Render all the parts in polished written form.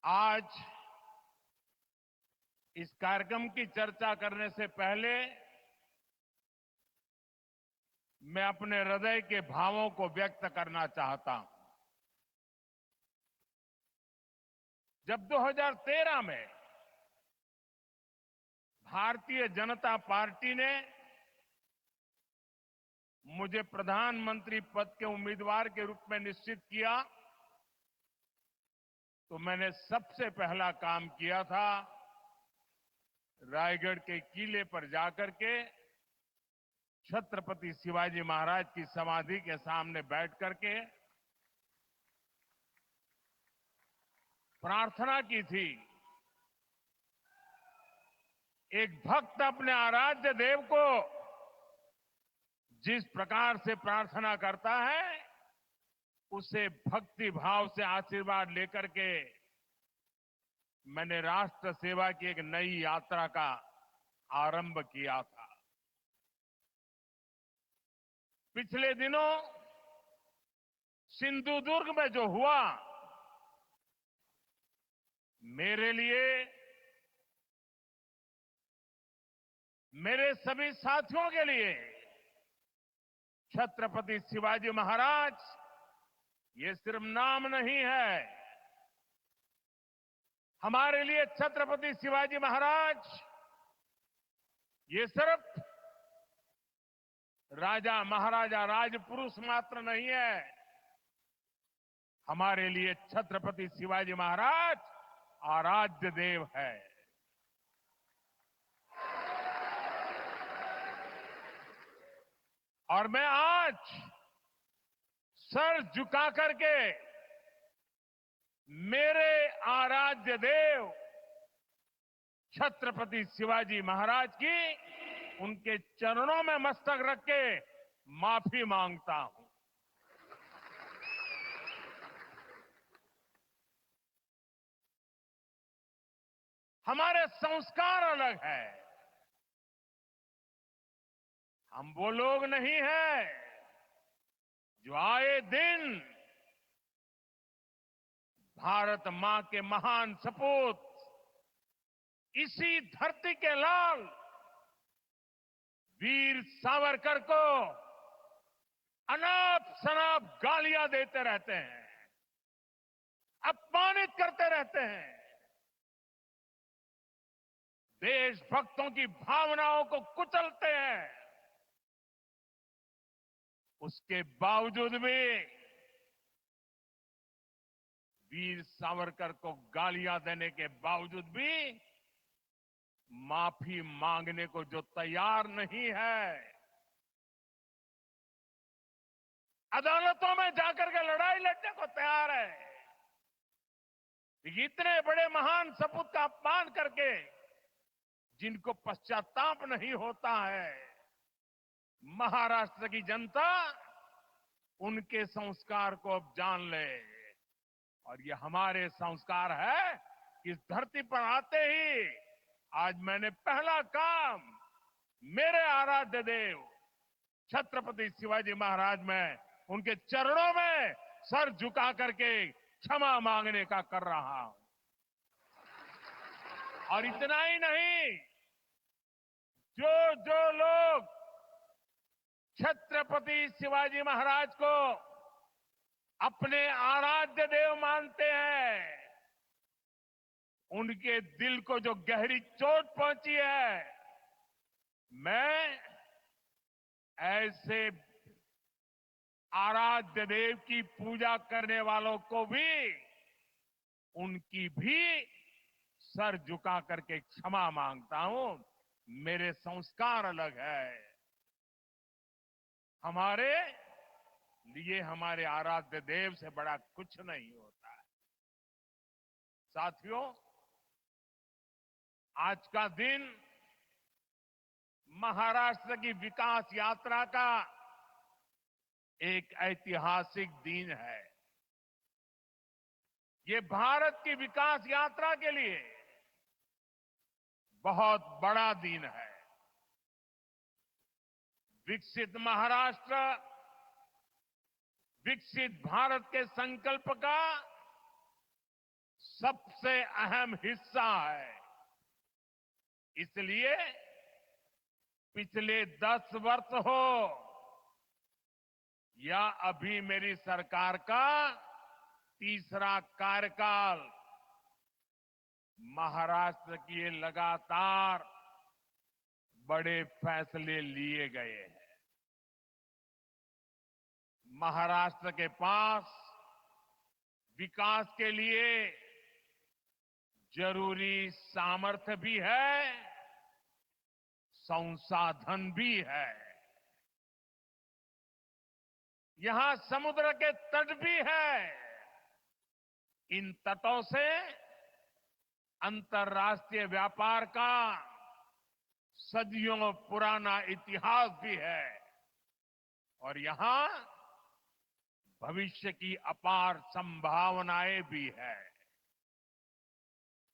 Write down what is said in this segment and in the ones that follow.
आज इस कार्यक्रम की चर्चा करने से पहले मैं अपने हृदय के भावों को व्यक्त करना चाहता हूं। जब 2013 में भारतीय जनता पार्टी ने मुझे प्रधानमंत्री पद के उम्मीदवार के रूप में निश्चित किया, तो मैंने सबसे पहला काम किया था रायगढ़ के किले पर जाकर के छत्रपति शिवाजी महाराज की समाधि के सामने बैठ करके प्रार्थना की थी। एक भक्त अपने आराध्य देव को जिस प्रकार से प्रार्थना करता है, उसे भक्ति भाव से आशीर्वाद लेकर के मैंने राष्ट्र सेवा की एक नई यात्रा का आरंभ किया था। पिछले दिनों सिंधुदुर्ग में जो हुआ, मेरे लिए, मेरे सभी साथियों के लिए छत्रपति शिवाजी महाराज ये सिर्फ नाम नहीं है। हमारे लिए छत्रपति शिवाजी महाराज ये सिर्फ राजा महाराजा राजपुरुष मात्र नहीं है। हमारे लिए छत्रपति शिवाजी महाराज आराध्य देव है। और मैं आज सर झुका करके मेरे आराध्य देव छत्रपति शिवाजी महाराज की उनके चरणों में मस्तक रख के माफी मांगता हूं। हमारे संस्कार अलग है। हम वो लोग नहीं हैं जो आए दिन भारत मां के महान सपूत, इसी धरती के लाल वीर सावरकर को अनाप शनाप गालियां देते रहते हैं, अपमानित करते रहते हैं, देशभक्तों की भावनाओं को कुचलते हैं। उसके बावजूद भी वीर सावरकर को गालियां देने के बावजूद भी माफी मांगने को जो तैयार नहीं है, अदालतों में जाकर के लड़ाई लड़ने को तैयार है, इतने बड़े महान सपूत का अपमान करके जिनको पश्चाताप नहीं होता है, महाराष्ट्र की जनता उनके संस्कार को अब जान ले। और ये हमारे संस्कार है। इस धरती पर आते ही आज मैंने पहला काम मेरे आराध्य देव छत्रपति शिवाजी महाराज में उनके चरणों में सर झुका करके क्षमा मांगने का कर रहा हूं। और इतना ही नहीं, जो लोग छत्रपति शिवाजी महाराज को अपने आराध्य देव मानते हैं, उनके दिल को जो गहरी चोट पहुंची है, मैं ऐसे आराध्य देव की पूजा करने वालों को भी, उनकी भी सर झुका करके क्षमा मांगता हूं। मेरे संस्कार अलग है। हमारे लिए हमारे आराध्य देव से बड़ा कुछ नहीं होता है। साथियों, आज का दिन महाराष्ट्र की विकास यात्रा का एक ऐतिहासिक दिन है। ये भारत की विकास यात्रा के लिए बहुत बड़ा दिन है। विकसित महाराष्ट्र, विकसित भारत के संकल्प का सबसे अहम हिस्सा है। इसलिए पिछले 10 वर्ष हो या अभी मेरी सरकार का तीसरा कार्यकाल, महाराष्ट्र की ये लगातार बड़े फैसले लिए गए हैं। महाराष्ट्र के पास विकास के लिए जरूरी सामर्थ्य भी है, संसाधन भी है। यहां समुद्र के तट भी है। इन तटों से अंतर्राष्ट्रीय व्यापार का सदियों पुराना इतिहास भी है और यहां भविष्य की अपार संभावनाएं भी है।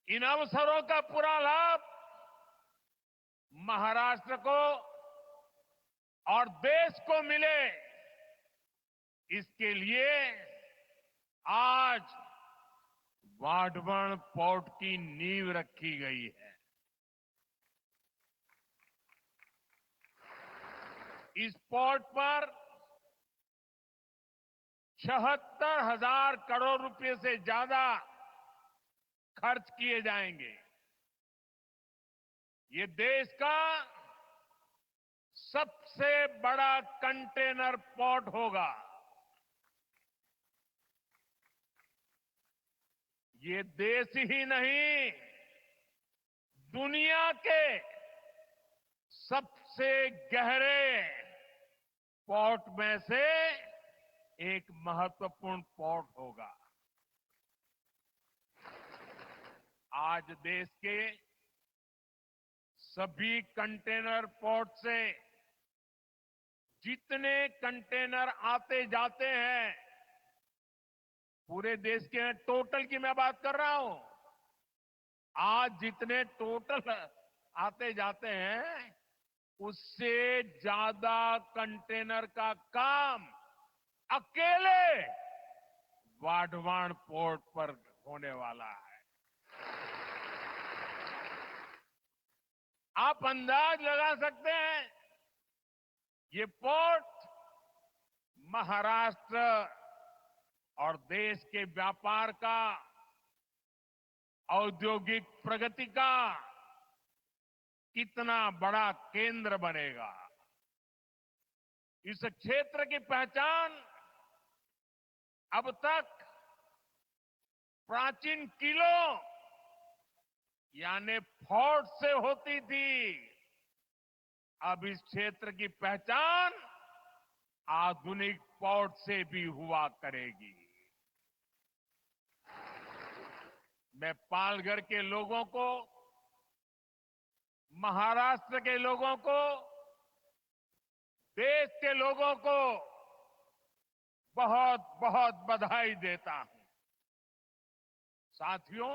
इन अवसरों का पूरा लाभ महाराष्ट्र को और देश को मिले, इसके लिए आज वाढवण पोर्ट की नींव रखी गई है। इस पोर्ट पर 76,000 करोड़ रुपए से ज्यादा खर्च किए जाएंगे। ये देश का सबसे बड़ा कंटेनर पोर्ट होगा। ये देश ही नहीं, दुनिया के सबसे गहरे पोर्ट में से एक महत्वपूर्ण पोर्ट होगा। आज देश के सभी कंटेनर पोर्ट से जितने कंटेनर आते जाते हैं, पूरे देश के टोटल की मैं बात कर रहा हूं, आज जितने टोटल आते जाते हैं उससे ज्यादा कंटेनर का काम अकेले वाढवण पोर्ट पर होने वाला है। आप अंदाज लगा सकते हैं ये पोर्ट महाराष्ट्र और देश के व्यापार का, औद्योगिक प्रगति का कितना बड़ा केंद्र बनेगा। इस क्षेत्र की पहचान अब तक प्राचीन किलों यानी फोर्ट से होती थी। अब इस क्षेत्र की पहचान आधुनिक पोर्ट से भी हुआ करेगी। मैं पालघर के लोगों को, महाराष्ट्र के लोगों को, देश के लोगों को बहुत बहुत बधाई देता हूं। साथियों,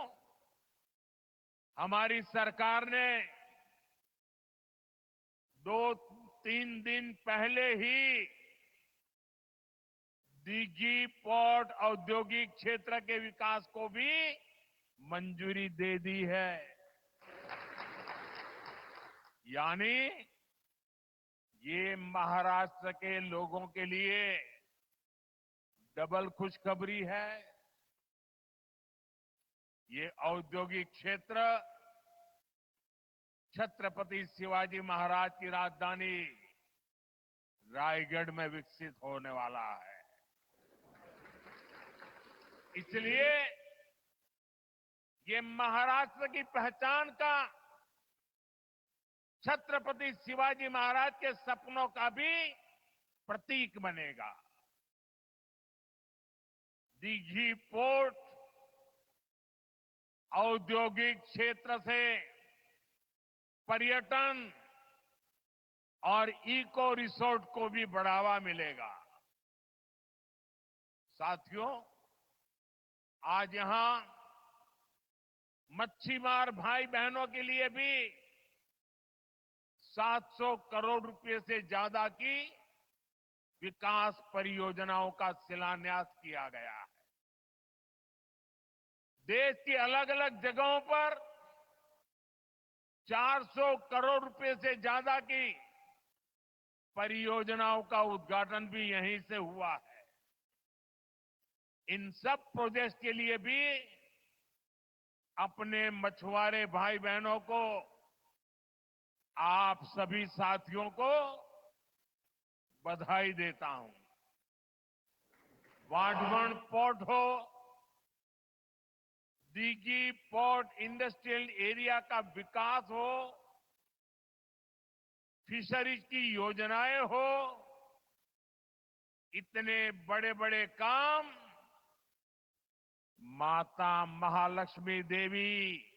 हमारी सरकार ने 2-3 दिन पहले ही दिघी पोर्ट औद्योगिक क्षेत्र के विकास को भी मंजूरी दे दी है। यानी ये महाराष्ट्र के लोगों के लिए डबल खुशखबरी है। ये औद्योगिक क्षेत्र छत्रपति शिवाजी महाराज की राजधानी रायगढ़ में विकसित होने वाला है। इसलिए ये महाराष्ट्र की पहचान का, छत्रपति शिवाजी महाराज के सपनों का भी प्रतीक बनेगा। दिघी पोर्ट औद्योगिक क्षेत्र से पर्यटन और इको रिसोर्ट को भी बढ़ावा मिलेगा। साथियों, आज यहां मच्छीमार भाई बहनों के लिए भी 700 करोड़ रुपए से ज्यादा की विकास परियोजनाओं का शिलान्यास किया गया है। देश की अलग अलग जगहों पर 400 करोड़ रुपए से ज्यादा की परियोजनाओं का उद्घाटन भी यहीं से हुआ है। इन सब प्रोजेक्ट्स के लिए भी अपने मछुआरे भाई बहनों को, आप सभी साथियों को बधाई देता हूं। वाढवण पोर्ट हो, दीघी पोर्ट इंडस्ट्रियल एरिया का विकास हो, फिशरीज की योजनाएं हो, इतने बड़े बड़े काम माता महालक्ष्मी देवी,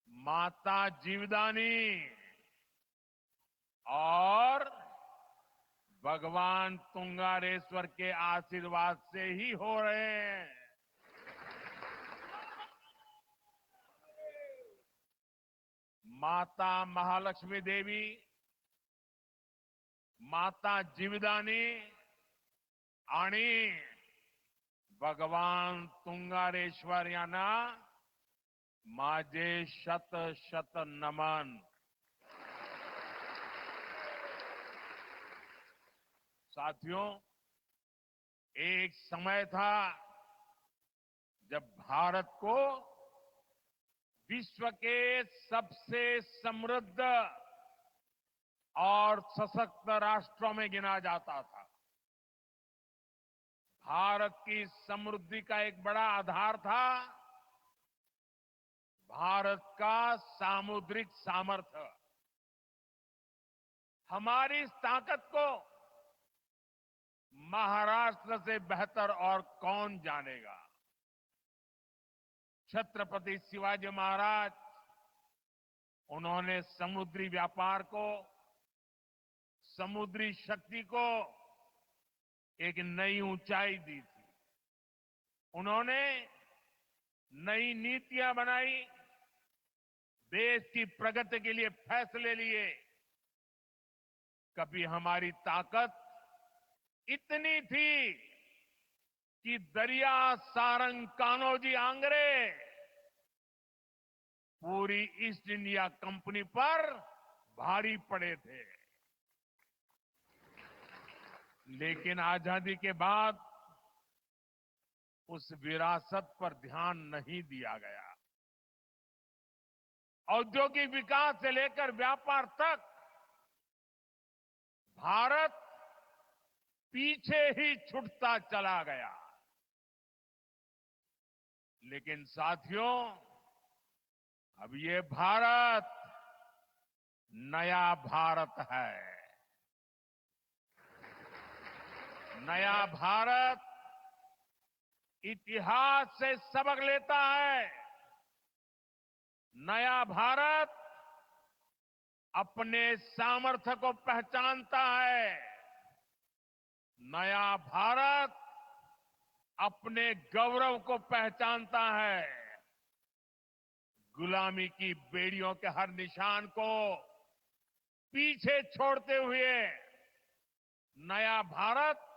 माता जीवदानी और भगवान तुंगारेश्वर के आशीर्वाद से ही हो रहे हैं। माता महालक्ष्मी देवी, माता जीवदानी आणि भगवान तुंगारेश्वर यांना माझे शत शत नमन। साथियों, एक समय था जब भारत को विश्व के सबसे समृद्ध और सशक्त राष्ट्रों में गिना जाता था। भारत की समृद्धि का एक बड़ा आधार था भारत का सामुद्रिक सामर्थ्य। हमारी इस ताकत को महाराष्ट्र से बेहतर और कौन जानेगा। छत्रपति शिवाजी महाराज, उन्होंने समुद्री व्यापार को, समुद्री शक्ति को एक नई ऊंचाई दी थी। उन्होंने नई नीतियां बनाई, देश की प्रगति के लिए फैसले लिए। कभी हमारी ताकत इतनी थी कि दरिया सारंग कान्होजी आंग्रे पूरी ईस्ट इंडिया कंपनी पर भारी पड़े थे। लेकिन आजादी के बाद उस विरासत पर ध्यान नहीं दिया गया। औद्योगिक विकास से लेकर व्यापार तक भारत पीछे ही छूटता चला गया। लेकिन साथियों, अब ये भारत नया भारत है। नया भारत इतिहास से सबक लेता है। नया भारत अपने सामर्थ्य को पहचानता है। नया भारत अपने गौरव को पहचानता है। गुलामी की बेड़ियों के हर निशान को पीछे छोड़ते हुए नया भारत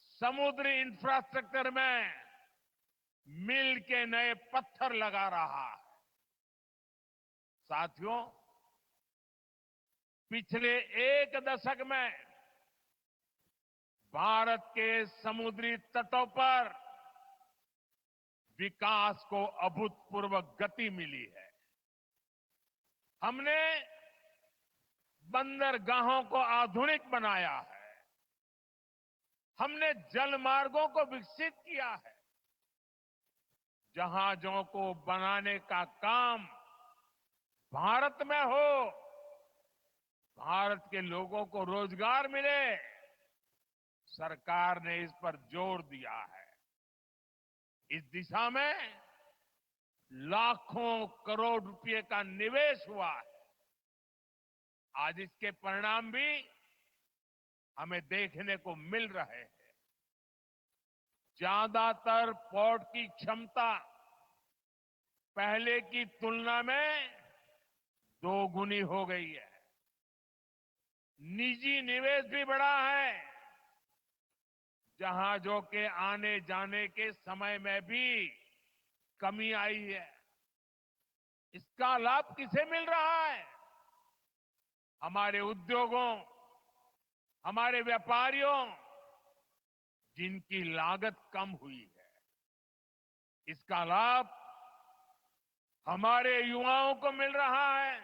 समुद्री इंफ्रास्ट्रक्चर में मिल के नए पत्थर लगा रहा है। साथियों, पिछले एक दशक में भारत के समुद्री तटों पर विकास को अभूतपूर्व गति मिली है। हमने बंदरगाहों को आधुनिक बनाया है। हमने जल मार्गों को विकसित किया है। जहाजों को बनाने का काम भारत में हो, भारत के लोगों को रोजगार मिले, सरकार ने इस पर जोर दिया है। इस दिशा में लाखों करोड़ रुपए का निवेश हुआ है। आज इसके परिणाम भी हमें देखने को मिल रहे हैं। ज्यादातर पोर्ट की क्षमता पहले की तुलना में दोगुनी हो गई है। निजी निवेश भी बढ़ा है। जहाजों के आने जाने के समय में भी कमी आई है। इसका लाभ किसे मिल रहा है? हमारे उद्योगों, हमारे व्यापारियों, जिनकी लागत कम हुई है। इसका लाभ हमारे युवाओं को मिल रहा है,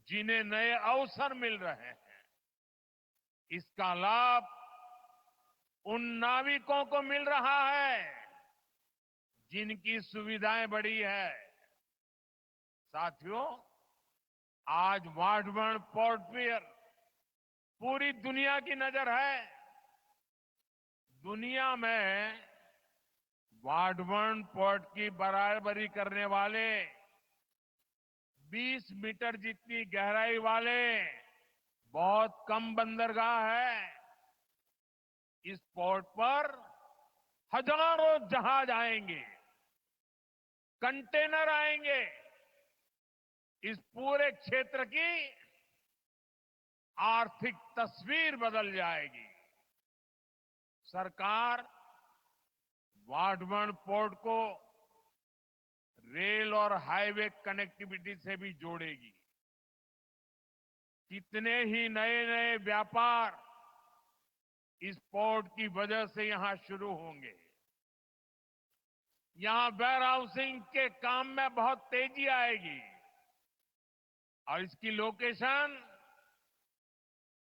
जिन्हें नए अवसर मिल रहे हैं। इसका लाभ उन नाविकों को मिल रहा है, जिनकी सुविधाएं बढ़ी है। साथियों, आज वाटवर्ण पोर्ट पियर पूरी दुनिया की नजर है। दुनिया में वाटवर्ण पोर्ट की बराबरी करने वाले 20 मीटर जितनी गहराई वाले बहुत कम बंदरगाह है। इस पोर्ट पर हजारों जहाज आएंगे, कंटेनर आएंगे। इस पूरे क्षेत्र की आर्थिक तस्वीर बदल जाएगी। सरकार वाटवर्ण पोर्ट को रेल और हाईवे कनेक्टिविटी से भी जोड़ेगी। कितने ही नए नए व्यापार इस पोर्ट की वजह से यहां शुरू होंगे। यहां वेयर हाउसिंग के काम में बहुत तेजी आएगी और इसकी लोकेशन,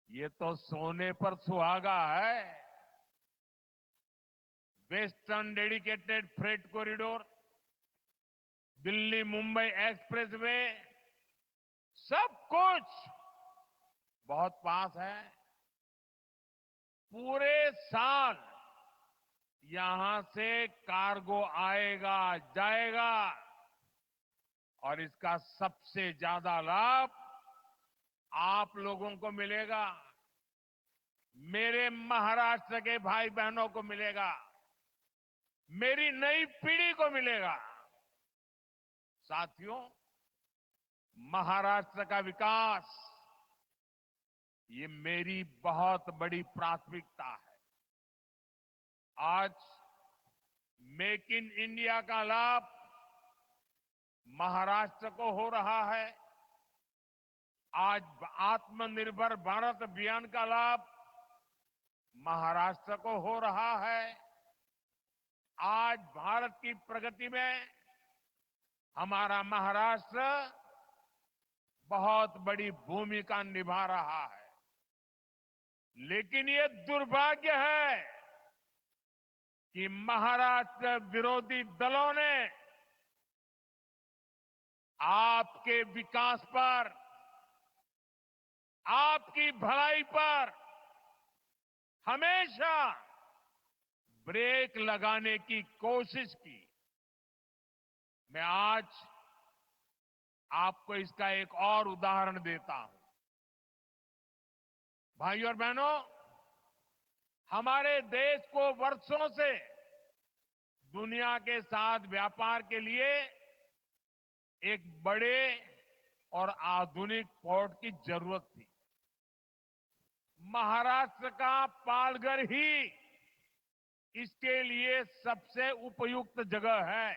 ये तो सोने पर सुहागा है। Western dedicated freight corridor, Delhi Mumbai expressway, सब कुछ बहुत पास है। पूरे साल यहां से कार्गो आएगा जाएगा और इसका सबसे ज्यादा लाभ आप लोगों को मिलेगा, मेरे महाराष्ट्र के भाई बहनों को मिलेगा, मेरी नई पीढ़ी को मिलेगा। साथियों, महाराष्ट्र का विकास ये मेरी बहुत बड़ी प्राथमिकता है। आज मेक इन इंडिया का लाभ महाराष्ट्र को हो रहा है। आज आत्मनिर्भर भारत अभियान का लाभ महाराष्ट्र को हो रहा है। आज भारत की प्रगति में हमारा महाराष्ट्र बहुत बड़ी भूमिका निभा रहा है। लेकिन ये दुर्भाग्य है कि महाराष्ट्र विरोधी दलों ने आपके विकास पर, आपकी भलाई पर हमेशा ब्रेक लगाने की कोशिश की। मैं आज आपको इसका एक और उदाहरण देता हूं। भाइयों और बहनों, हमारे देश को वर्षों से दुनिया के साथ व्यापार के लिए एक बड़े और आधुनिक पोर्ट की जरूरत थी। महाराष्ट्र का पालघर ही इसके लिए सबसे उपयुक्त जगह है।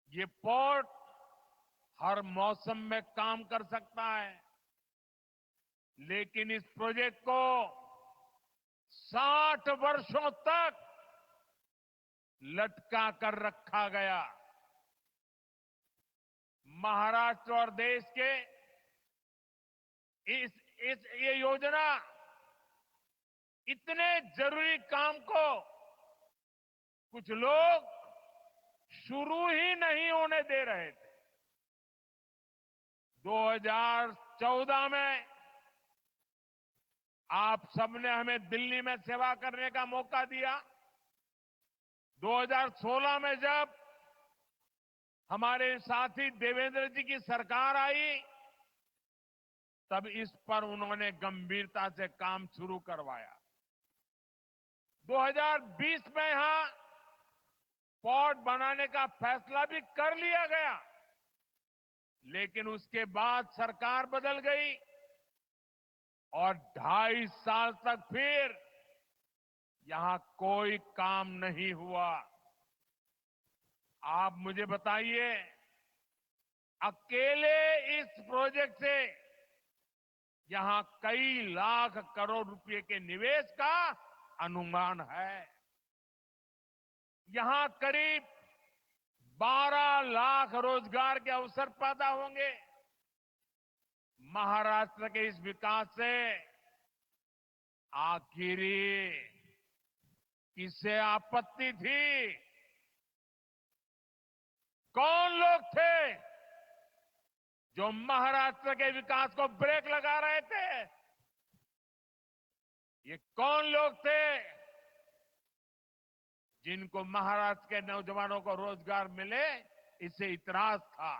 ये पोर्ट हर मौसम में काम कर सकता है, लेकिन इस प्रोजेक्ट को 60 वर्षों तक लटका कर रखा गया। महाराष्ट्र और देश के ये योजना इतने जरूरी काम को कुछ लोग शुरू ही नहीं होने दे रहे थे। 2014 में आप सबने हमें दिल्ली में सेवा करने का मौका दिया। 2016 में जब हमारे साथी देवेंद्र जी की सरकार आई, तब इस पर उन्होंने गंभीरता से काम शुरू करवाया। 2020 में यहां पोर्ट बनाने का फैसला भी कर लिया गया, लेकिन उसके बाद सरकार बदल गई और 2.5 साल तक फिर यहां कोई काम नहीं हुआ। आप मुझे बताइए, अकेले इस प्रोजेक्ट से यहां कई लाख करोड़ रुपए के निवेश का अनुमान है। यहां करीब 12 लाख रोजगार के अवसर पैदा होंगे। महाराष्ट्र के इस विकास से आखिरी किसे आपत्ति थी? कौन लोग थे जो महाराष्ट्र के विकास को ब्रेक लगा रहे थे? ये कौन लोग थे जिनको महाराष्ट्र के नौजवानों को रोजगार मिले इससे इतराज था?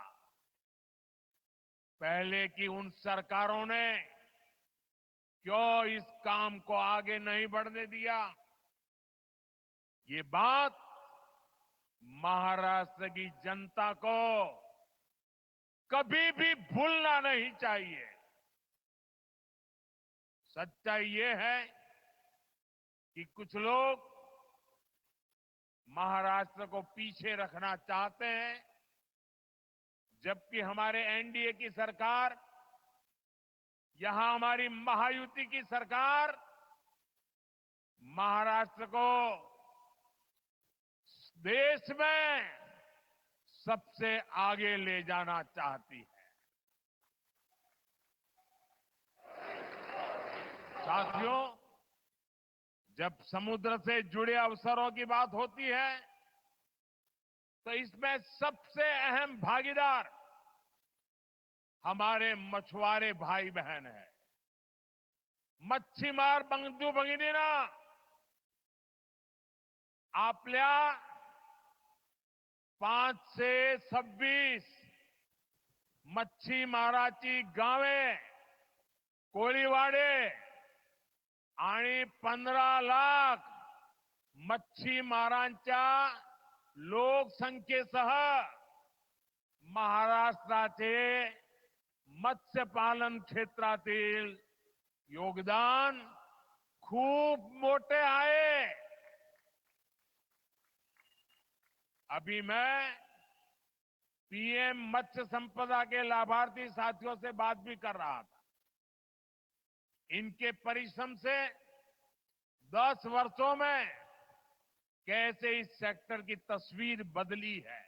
पहले की उन सरकारों ने क्यों इस काम को आगे नहीं बढ़ने दिया? ये बात महाराष्ट्र की जनता को कभी भी भूलना नहीं चाहिए। सच्चाई ये है कि कुछ लोग महाराष्ट्र को पीछे रखना चाहते हैं, जबकि हमारे एनडीए की सरकार, यहां हमारी महायुति की सरकार महाराष्ट्र को देश में सबसे आगे ले जाना चाहती है। साथियों, जब समुद्र से जुड़े अवसरों की बात होती है तो इसमें सबसे अहम भागीदार हमारे मछुआरे भाई बहन हैं। मच्छीमार बंधू भगिनींना, आपल्या 5 से 26 मच्छीमाराची गावे, कोळीवाडे आणि 15 लाख मच्छीमारांच्या लोकसंख्येसह महाराष्ट्राचे मत्स्यपालन क्षेत्रातील योगदान खूप मोठे आहे। अभी मैं पीएम मत्स्य संपदा के लाभार्थी साथियों से बात भी कर रहा था। इनके परिश्रम से 10 वर्षों में कैसे इस सेक्टर की तस्वीर बदली है,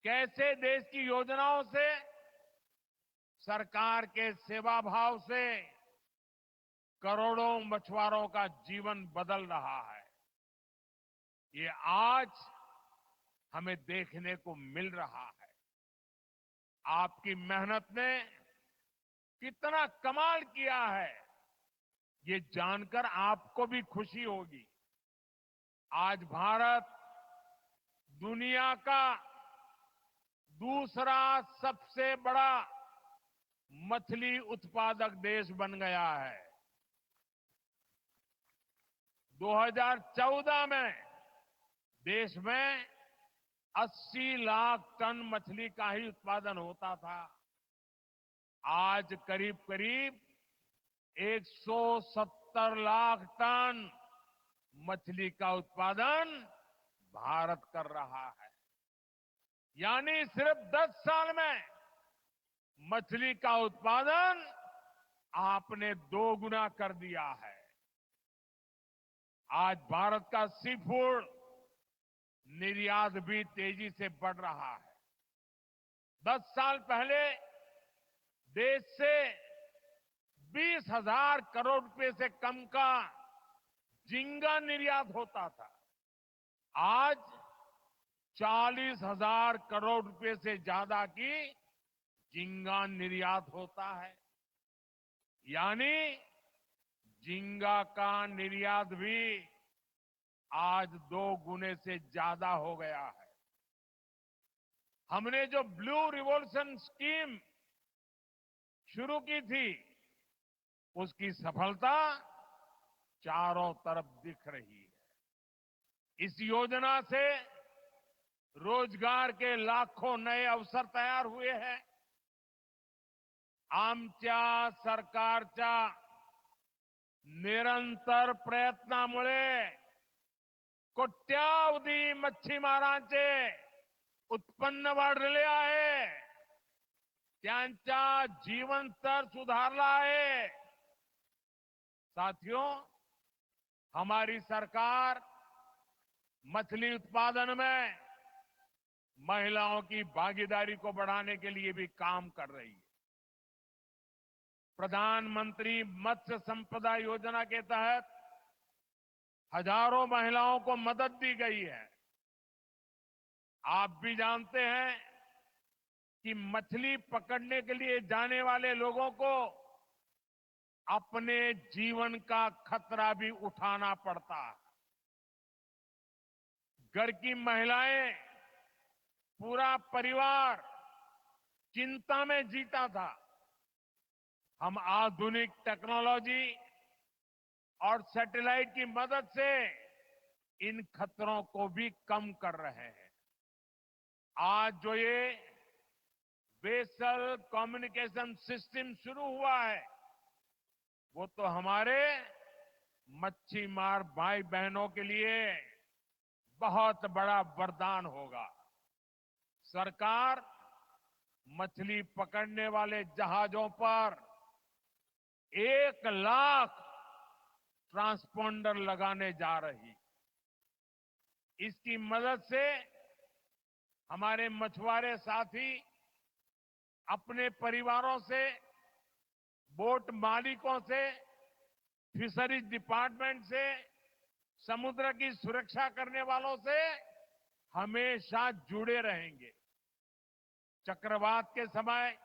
कैसे देश की योजनाओं से, सरकार के सेवा भाव से करोड़ों मछुआरों का जीवन बदल रहा है। ये आज हमें देखने को मिल रहा है। आपकी मेहनत ने कितना कमाल किया है, ये जानकर आपको भी खुशी होगी। आज भारत दुनिया का दूसरा सबसे बड़ा मछली उत्पादक देश बन गया है। 2014 में देश में 80 लाख टन मछली का ही उत्पादन होता था। आज करीब करीब 170 लाख टन मछली का उत्पादन भारत कर रहा है। यानी सिर्फ 10 साल में मछली का उत्पादन आपने 2 गुना कर दिया है। आज भारत का सी फूड निर्यात भी तेजी से बढ़ रहा है। 10 साल पहले देश से 20,000 करोड़ रुपए से कम का झींगा निर्यात होता था। आज 40,000 करोड़ रुपए से ज्यादा की झींगा निर्यात होता है। यानी झींगा का निर्यात भी आज 2 गुने से ज्यादा हो गया है। हमने जो ब्लू रिवॉल्यूशन स्कीम शुरू की थी, उसकी सफलता चारों तरफ दिख रही है। इस योजना से रोजगार के लाखों नए अवसर तैयार हुए हैं। आमच्या सरकारच्या निरंतर प्रयत्नामुळे कोट्यावधी मच्छीमारांचे उत्पन्न वाढले आहे. त्यांचा जीवन स्तर सुधारला आहे. साथियों, हमारी सरकार मछली उत्पादन में महिलाओं की भागीदारी को बढ़ाने के लिए भी काम कर रही है. प्रधानमंत्री मत्स्य संपदा योजना के तहत हजारों महिलाओं को मदद दी गई है. आप भी जानते हैं कि मछली पकड़ने के लिए जाने वाले लोगों को अपने जीवन का खतरा भी उठाना पड़ता है. घर की महिलाएं, पूरा परिवार चिंता में जीता था. हम आधुनिक टेक्नोलॉजी और सैटेलाइट की मदद से इन खतरों को भी कम कर रहे हैं. आज जो ये वेसल कम्युनिकेशन सिस्टम शुरू हुआ है, वो तो हमारे मच्छीमार भाई बहनों के लिए बहुत बड़ा वरदान होगा. सरकार मछली पकड़ने वाले जहाजों पर 1,00,000 ट्रांसपोंडर लगाने जा रही. इसकी मदद से हमारे मछुआरे साथी अपने परिवारों से, बोट मालिकों से, फिशरीज डिपार्टमेंट से, समुद्र की सुरक्षा करने वालों से हमेशा जुड़े रहेंगे. चक्रवात के समय,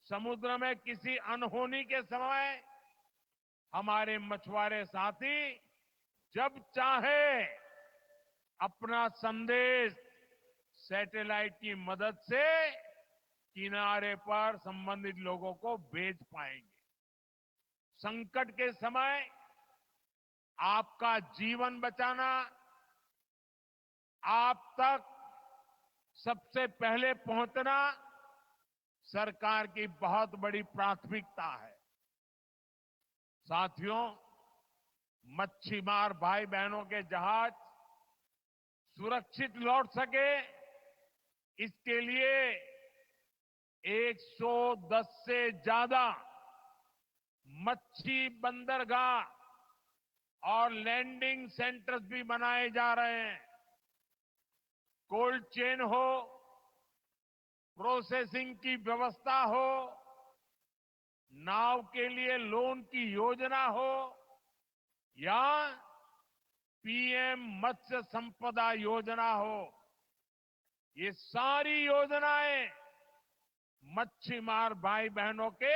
समुद्र में किसी अनहोनी के समय हमारे मछुआरे साथी जब चाहे अपना संदेश सैटेलाइट की मदद से किनारे पर संबंधित लोगों को भेज पाएंगे. संकट के समय आपका जीवन बचाना आप तक सबसे पहले पहुंचना सरकार की बहुत बड़ी प्राथमिकता है. साथियों, मच्छीमार भाई बहनों के जहाज सुरक्षित लौट सके, इसके लिए 110 से ज्यादा मच्छी बंदरगाह और लैंडिंग सेंटर्स भी बनाए जा रहे हैं. कोल्ड चेन हो, प्रोसेसिंग की व्यवस्था हो, नाव के लिए लोन की योजना हो या पीएम मत्स्य संपदा योजना हो, ये सारी योजनाएं मच्छीमार भाई बहनों के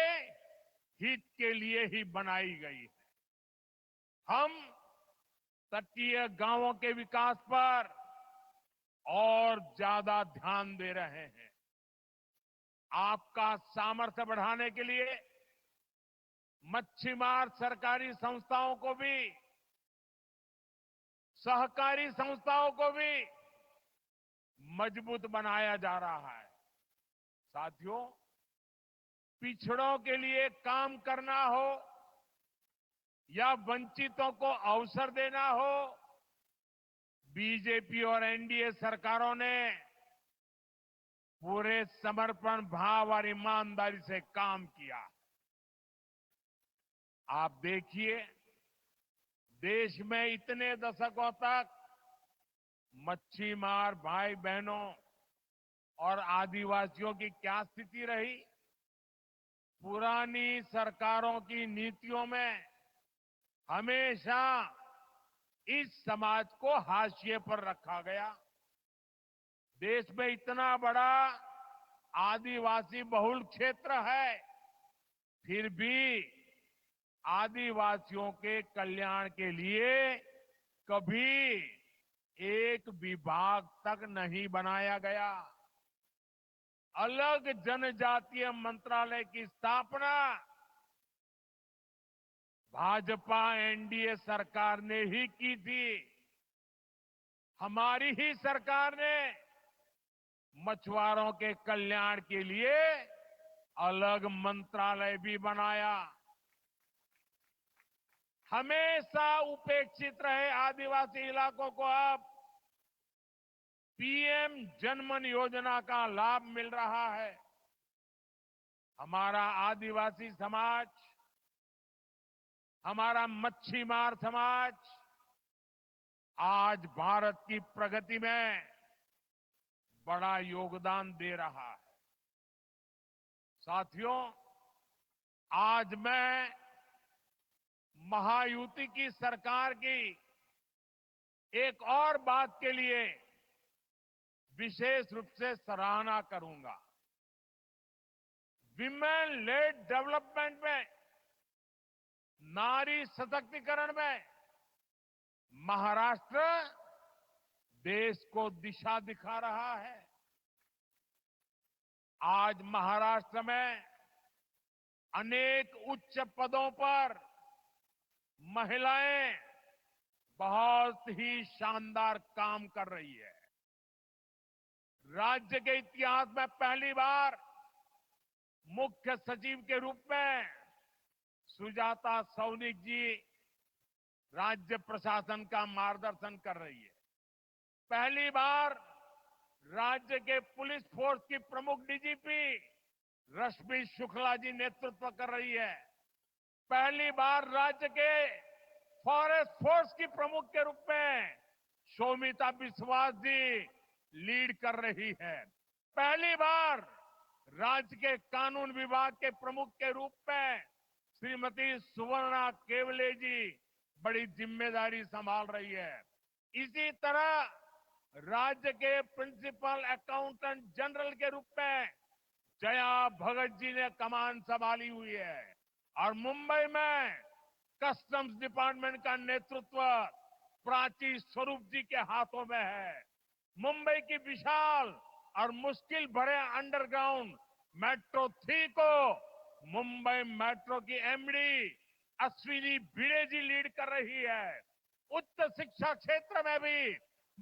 हित के लिए ही बनाई गई है. हम तटीय गांवों के विकास पर और ज्यादा ध्यान दे रहे हैं. आपका सामर्थ्य बढ़ाने के लिए मच्छीमार सरकारी संस्थाओं को भी, सहकारी संस्थाओं को भी मजबूत बनाया जा रहा है. साथियों, पिछड़ों के लिए काम करना हो या वंचितों को अवसर देना हो, बीजेपी और एनडीए सरकारों ने पूरे समर्पण भाव और ईमानदारी से काम किया. आप देखिए, देश में इतने दशकों तक मच्छीमार भाई बहनों और आदिवासियों की क्या स्थिति रही. पुरानी सरकारों की नीतियों में हमेशा इस समाज को हाशिए पर रखा गया. देश में इतना बड़ा आदिवासी बहुल क्षेत्र है, फिर भी आदिवासियों के कल्याण के लिए कभी एक विभाग तक नहीं बनाया गया. अलग जनजातीय मंत्रालय की स्थापना भाजपा एनडीए सरकार ने ही की थी. हमारी ही सरकार ने मछुआरों के कल्याण के लिए अलग मंत्रालय भी बनाया। हमेशा उपेक्षित रहे आदिवासी इलाकों को अब पीएम जनमन योजना का लाभ मिल रहा है। हमारा आदिवासी समाज, हमारा मच्छीमार समाज आज भारत की प्रगति में बड़ा योगदान दे रहा है। साथियों, आज मैं महायुति की सरकार की एक और बात के लिए विशेष रूप से सराहना करूंगा। विमेन लेड डेवलपमेंट में, नारी सशक्तिकरण में महाराष्ट्र देश को दिशा दिखा रहा है। आज महाराष्ट्र में अनेक उच्च पदों पर महिलाएं बहुत ही शानदार काम कर रही है। राज्य के इतिहास में पहली बार मुख्य सचिव के रूप में सुजाता सौनिक जी राज्य प्रशासन का मार्गदर्शन कर रही है। पहली बार राज्य के पुलिस फोर्स की प्रमुख डीजीपी रश्मि शुक्ला जी नेतृत्व कर रही है। पहली बार राज्य के फॉरेस्ट फोर्स की प्रमुख के रूप में शोमिता विश्वास जी लीड कर रही है। पहली बार राज्य के कानून विभाग के प्रमुख के रूप में श्रीमती सुवर्णा केवले जी बड़ी जिम्मेदारी संभाल रही है। इसी तरह राज्य के प्रिंसिपल अकाउंटेंट जनरल के रूप में जया भगत जी ने कमान संभाली हुई है और मुंबई में कस्टम्स डिपार्टमेंट का नेतृत्व प्राची स्वरूप जी के हाथों में है। मुंबई की विशाल और मुश्किल भरे अंडरग्राउंड मेट्रो 3 को मुंबई मेट्रो की एमडी अश्विनी भिड़े जी लीड कर रही है। उच्च शिक्षा क्षेत्र में भी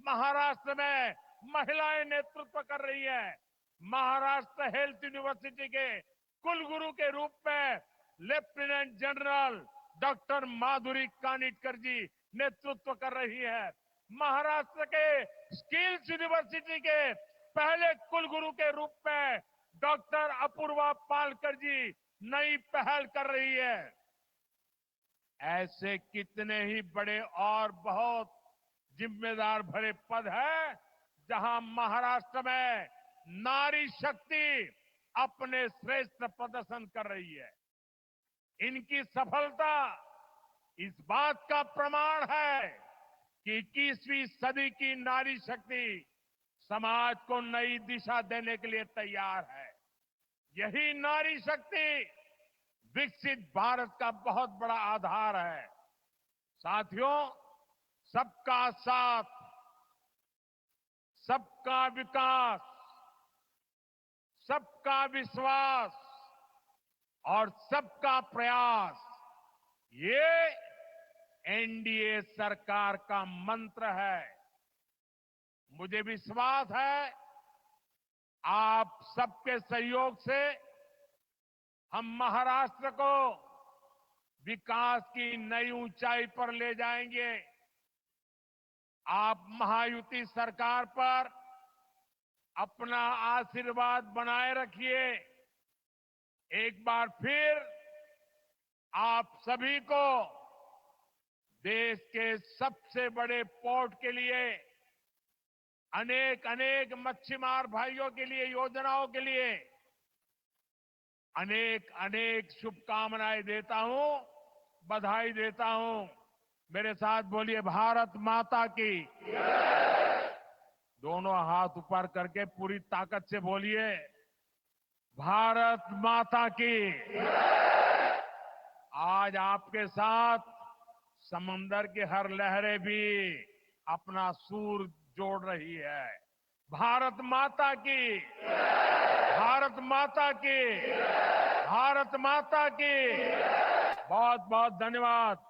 महाराष्ट्र में महिलाएं नेतृत्व कर रही है। महाराष्ट्र हेल्थ यूनिवर्सिटी के कुलगुरु के रूप में लेफ्टिनेंट जनरल डॉक्टर माधुरी कानिटकर जी नेतृत्व कर रही है। महाराष्ट्र के स्किल्स यूनिवर्सिटी के पहले कुलगुरु के रूप में डॉक्टर अपूर्वा पालकर जी नई पहल कर रही है। ऐसे कितने ही बड़े और बहुत जिम्मेदार भरे पद है जहां महाराष्ट्र में नारी शक्ति अपने श्रेष्ठ प्रदर्शन कर रही है। इनकी सफलता इस बात का प्रमाण है कि 21वीं सदी की नारी शक्ति समाज को नई दिशा देने के लिए तैयार है। यही नारी शक्ति विकसित भारत का बहुत बड़ा आधार है। साथियों, सबका साथ, सबका विकास, सबका विश्वास और सबका प्रयास, ये एनडीए सरकार का मंत्र है। मुझे विश्वास है आप सबके सहयोग से हम महाराष्ट्र को विकास की नई ऊंचाई पर ले जाएंगे। आप महायुति सरकार पर अपना आशीर्वाद बनाए रखिए। एक बार फिर आप सभी को देश के सबसे बड़े पोर्ट के लिए, अनेक अनेक मच्छीमार भाइयों के लिए, योजनाओं के लिए अनेक अनेक शुभकामनाएं देता हूं, बधाई देता हूं। मेरे साथ बोलिए भारत माता की। दोनों हाथ ऊपर करके पूरी ताकत से बोलिए भारत माता की। आज आपके साथ समंदर की हर लहरें भी अपना सूर जोड़ रही है। भारत माता की, भारत माता की, भारत माता की। बहुत बहुत धन्यवाद।